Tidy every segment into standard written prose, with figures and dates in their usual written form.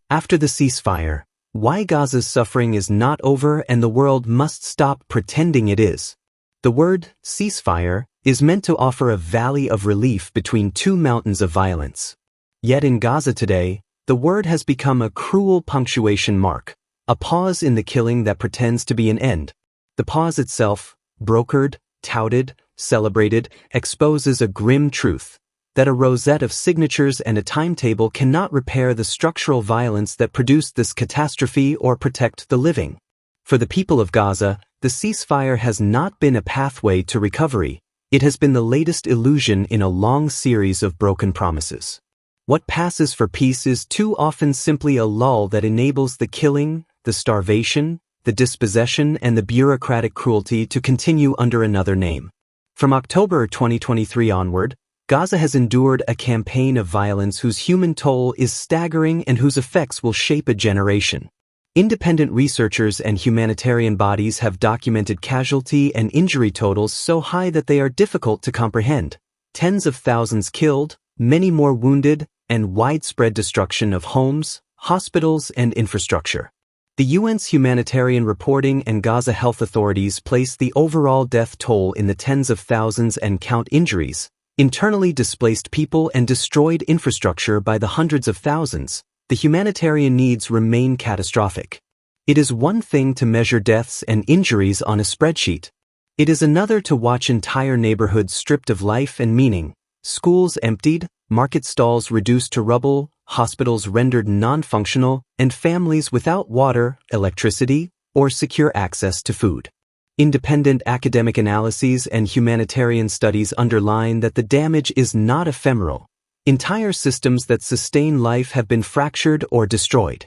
After the ceasefire, why Gaza's suffering is not over and the world must stop pretending it is. The word ceasefire is meant to offer a valley of relief between two mountains of violence. Yet in Gaza today, the word has become a cruel punctuation mark, a pause in the killing that pretends to be an end. The pause itself, brokered, touted, celebrated, exposes a grim truth, that a rosette of signatures and a timetable cannot repair the structural violence that produced this catastrophe or protect the living. For the people of Gaza, the ceasefire has not been a pathway to recovery. It has been the latest illusion in a long series of broken promises. What passes for peace is too often simply a lull that enables the killing, the starvation, the dispossession, and the bureaucratic cruelty to continue under another name. From October 2023 onward, Gaza has endured a campaign of violence whose human toll is staggering and whose effects will shape a generation. Independent researchers and humanitarian bodies have documented casualty and injury totals so high that they are difficult to comprehend. Tens of thousands killed, many more wounded, and widespread destruction of homes, hospitals, and infrastructure. The UN's humanitarian reporting and Gaza health authorities place the overall death toll in the tens of thousands and count injuries, internally displaced people, and destroyed infrastructure by the hundreds of thousands. The humanitarian needs remain catastrophic. It is one thing to measure deaths and injuries on a spreadsheet. It is another to watch entire neighborhoods stripped of life and meaning, schools emptied, market stalls reduced to rubble, hospitals rendered non-functional, and families without water, electricity, or secure access to food. Independent academic analyses and humanitarian studies underline that the damage is not ephemeral. Entire systems that sustain life have been fractured or destroyed.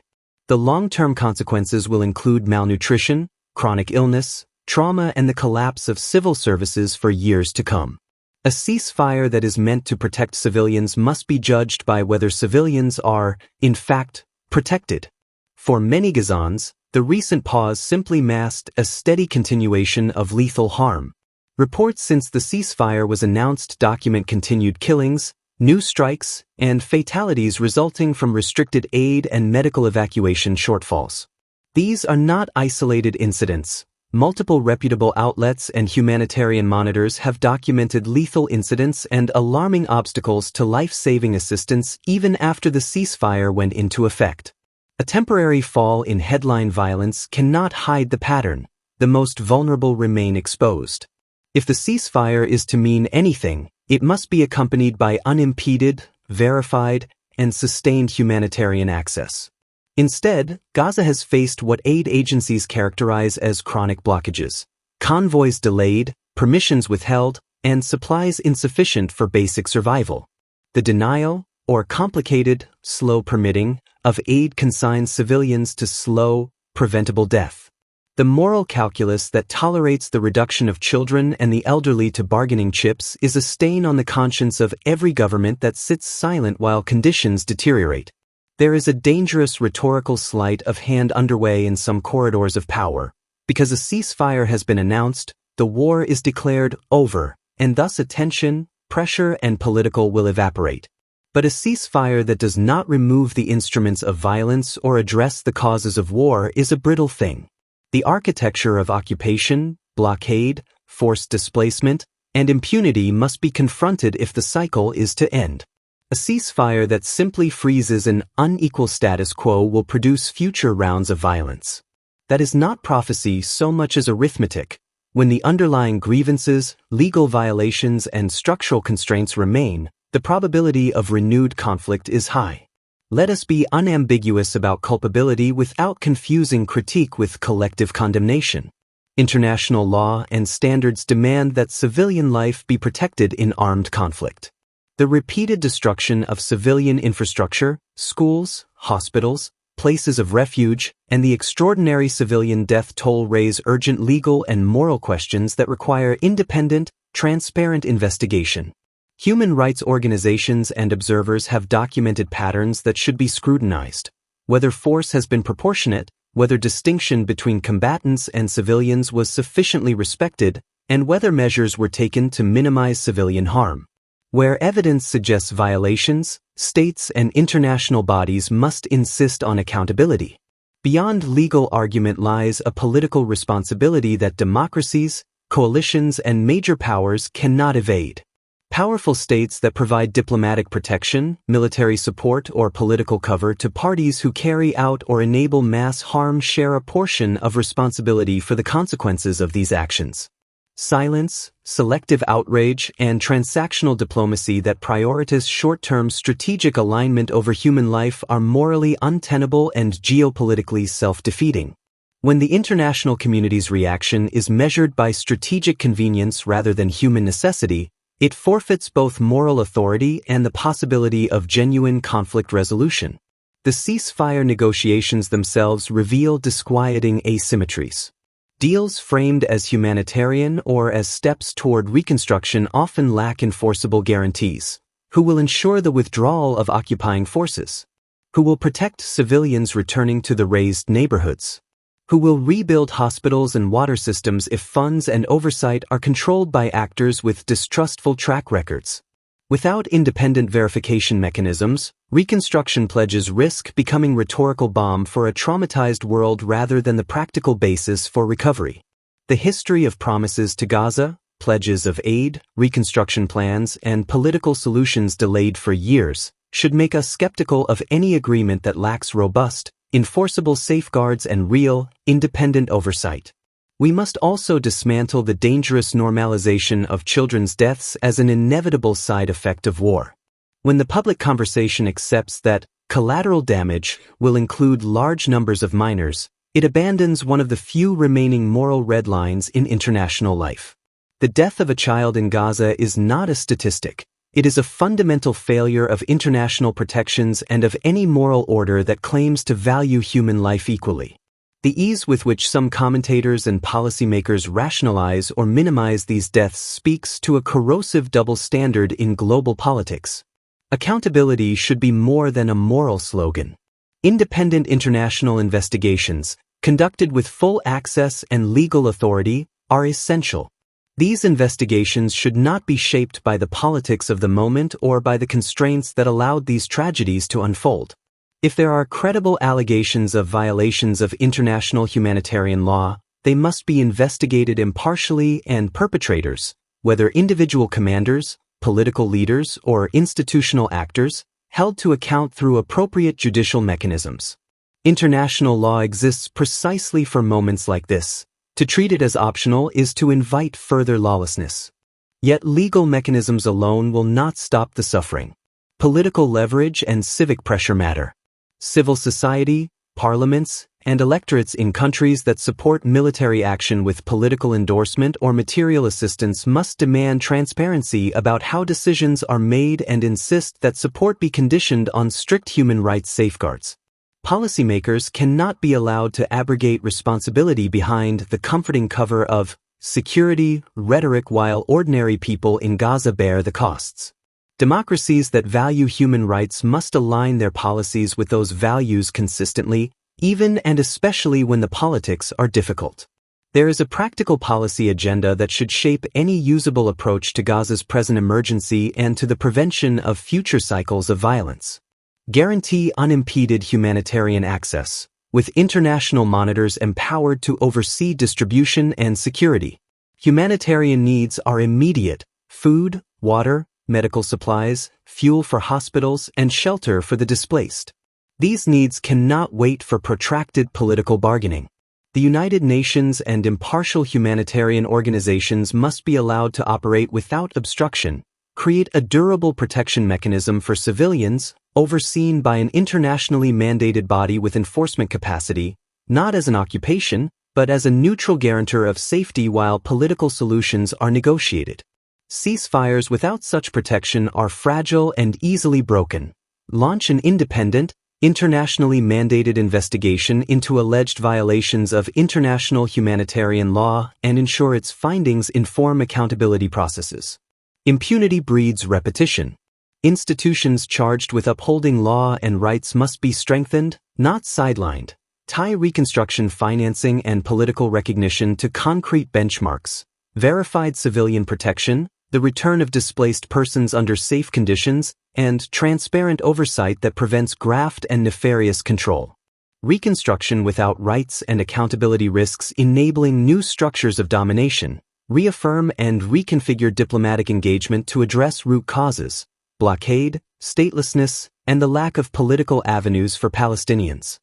The long-term consequences will include malnutrition, chronic illness, trauma, and the collapse of civil services for years to come. A ceasefire that is meant to protect civilians must be judged by whether civilians are, in fact, protected. For many Gazans, the recent pause simply masked a steady continuation of lethal harm. Reports since the ceasefire was announced document continued killings, new strikes, and fatalities resulting from restricted aid and medical evacuation shortfalls. These are not isolated incidents. Multiple reputable outlets and humanitarian monitors have documented lethal incidents and alarming obstacles to life-saving assistance even after the ceasefire went into effect. A temporary fall in headline violence cannot hide the pattern. The most vulnerable remain exposed. If the ceasefire is to mean anything, it must be accompanied by unimpeded, verified, and sustained humanitarian access. Instead, Gaza has faced what aid agencies characterize as chronic blockages: convoys delayed, permissions withheld, and supplies insufficient for basic survival. The denial, or complicated, slow permitting, of aid consigns civilians to slow, preventable death. The moral calculus that tolerates the reduction of children and the elderly to bargaining chips is a stain on the conscience of every government that sits silent while conditions deteriorate. There is a dangerous rhetorical sleight of hand underway in some corridors of power. Because a ceasefire has been announced, the war is declared over, and thus attention, pressure, and political will evaporate. But a ceasefire that does not remove the instruments of violence or address the causes of war is a brittle thing. The architecture of occupation, blockade, forced displacement, and impunity must be confronted if the cycle is to end. A ceasefire that simply freezes an unequal status quo will produce future rounds of violence. That is not prophecy so much as arithmetic. When the underlying grievances, legal violations, and structural constraints remain, the probability of renewed conflict is high. Let us be unambiguous about culpability without confusing critique with collective condemnation. International law and standards demand that civilian life be protected in armed conflict. The repeated destruction of civilian infrastructure, schools, hospitals, places of refuge, and the extraordinary civilian death toll raise urgent legal and moral questions that require independent, transparent investigation. Human rights organizations and observers have documented patterns that should be scrutinized. Whether force has been proportionate, whether distinction between combatants and civilians was sufficiently respected, and whether measures were taken to minimize civilian harm. Where evidence suggests violations, states and international bodies must insist on accountability. Beyond legal argument lies a political responsibility that democracies, coalitions, and major powers cannot evade. Powerful states that provide diplomatic protection, military support, or political cover to parties who carry out or enable mass harm share a portion of responsibility for the consequences of these actions. Silence, selective outrage, and transactional diplomacy that prioritize short-term strategic alignment over human life are morally untenable and geopolitically self-defeating. When the international community's reaction is measured by strategic convenience rather than human necessity, it forfeits both moral authority and the possibility of genuine conflict resolution. The ceasefire negotiations themselves reveal disquieting asymmetries. Deals framed as humanitarian or as steps toward reconstruction often lack enforceable guarantees. Who will ensure the withdrawal of occupying forces? Who will protect civilians returning to the razed neighborhoods? Who will rebuild hospitals and water systems if funds and oversight are controlled by actors with distrustful track records? Without independent verification mechanisms, reconstruction pledges risk becoming rhetorical balm for a traumatized world rather than the practical basis for recovery. The history of promises to Gaza, pledges of aid, reconstruction plans, and political solutions delayed for years should make us skeptical of any agreement that lacks robust, enforceable safeguards and real, independent oversight. We must also dismantle the dangerous normalization of children's deaths as an inevitable side effect of war. When the public conversation accepts that collateral damage will include large numbers of minors, it abandons one of the few remaining moral red lines in international life. The death of a child in Gaza is not a statistic. It is a fundamental failure of international protections and of any moral order that claims to value human life equally. The ease with which some commentators and policymakers rationalize or minimize these deaths speaks to a corrosive double standard in global politics. Accountability should be more than a moral slogan. Independent international investigations, conducted with full access and legal authority, are essential. These investigations should not be shaped by the politics of the moment or by the constraints that allowed these tragedies to unfold. If there are credible allegations of violations of international humanitarian law, they must be investigated impartially, and perpetrators, whether individual commanders, political leaders, or institutional actors, held to account through appropriate judicial mechanisms. International law exists precisely for moments like this. To treat it as optional is to invite further lawlessness. Yet legal mechanisms alone will not stop the suffering. Political leverage and civic pressure matter. Civil society, parliaments, and electorates in countries that support military action with political endorsement or material assistance must demand transparency about how decisions are made and insist that support be conditioned on strict human rights safeguards. Policymakers cannot be allowed to abrogate responsibility behind the comforting cover of security rhetoric while ordinary people in Gaza bear the costs. Democracies that value human rights must align their policies with those values consistently, even and especially when the politics are difficult. There is a practical policy agenda that should shape any usable approach to Gaza's present emergency and to the prevention of future cycles of violence. Guarantee unimpeded humanitarian access, with international monitors empowered to oversee distribution and security. Humanitarian needs are immediate: food, water, medical supplies, fuel for hospitals, and shelter for the displaced. These needs cannot wait for protracted political bargaining. The United Nations and impartial humanitarian organizations must be allowed to operate without obstruction, create a durable protection mechanism for civilians, overseen by an internationally mandated body with enforcement capacity, not as an occupation, but as a neutral guarantor of safety while political solutions are negotiated. Ceasefires without such protection are fragile and easily broken. Launch an independent, internationally mandated investigation into alleged violations of international humanitarian law and ensure its findings inform accountability processes. Impunity breeds repetition. Institutions charged with upholding law and rights must be strengthened, not sidelined. Tie reconstruction financing and political recognition to concrete benchmarks. Verified civilian protection, the return of displaced persons under safe conditions, and transparent oversight that prevents graft and nefarious control. Reconstruction without rights and accountability risks enabling new structures of domination, reaffirm and reconfigure diplomatic engagement to address root causes, blockade, statelessness, and the lack of political avenues for Palestinians.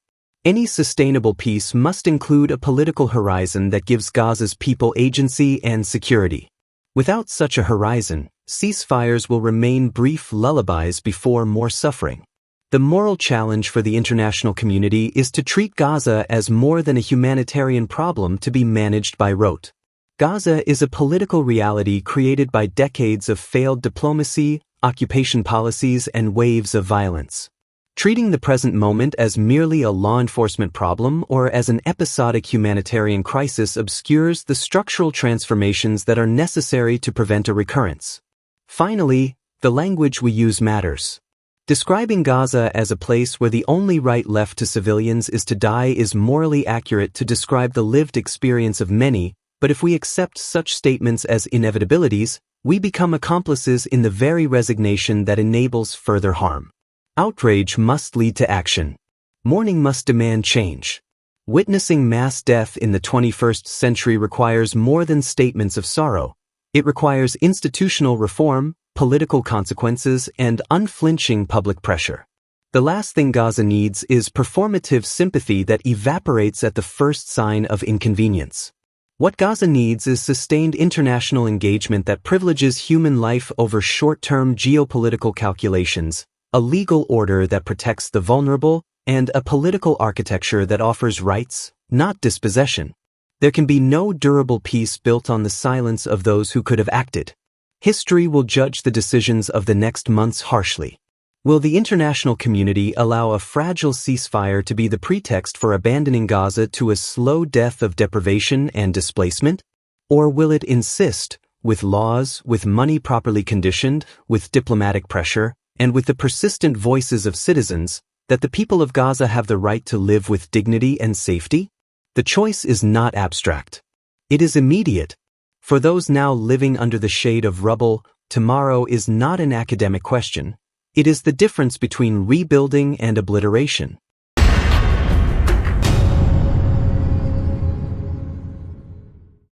Any sustainable peace must include a political horizon that gives Gaza's people agency and security. Without such a horizon, ceasefires will remain brief lullabies before more suffering. The moral challenge for the international community is to treat Gaza as more than a humanitarian problem to be managed by rote. Gaza is a political reality created by decades of failed diplomacy, occupation policies, and waves of violence. Treating the present moment as merely a law enforcement problem or as an episodic humanitarian crisis obscures the structural transformations that are necessary to prevent a recurrence. Finally, the language we use matters. Describing Gaza as a place where the only right left to civilians is to die is morally accurate to describe the lived experience of many, but if we accept such statements as inevitabilities, we become accomplices in the very resignation that enables further harm. Outrage must lead to action. Mourning must demand change. Witnessing mass death in the 21st century requires more than statements of sorrow. It requires institutional reform, political consequences, and unflinching public pressure. The last thing Gaza needs is performative sympathy that evaporates at the first sign of inconvenience. What Gaza needs is sustained international engagement that privileges human life over short-term geopolitical calculations, a legal order that protects the vulnerable, and a political architecture that offers rights, not dispossession. There can be no durable peace built on the silence of those who could have acted. History will judge the decisions of the next months harshly. Will the international community allow a fragile ceasefire to be the pretext for abandoning Gaza to a slow death of deprivation and displacement? Or will it insist, with laws, with money properly conditioned, with diplomatic pressure, and with the persistent voices of citizens, that the people of Gaza have the right to live with dignity and safety? The choice is not abstract. It is immediate. For those now living under the shade of rubble, tomorrow is not an academic question. It is the difference between rebuilding and obliteration.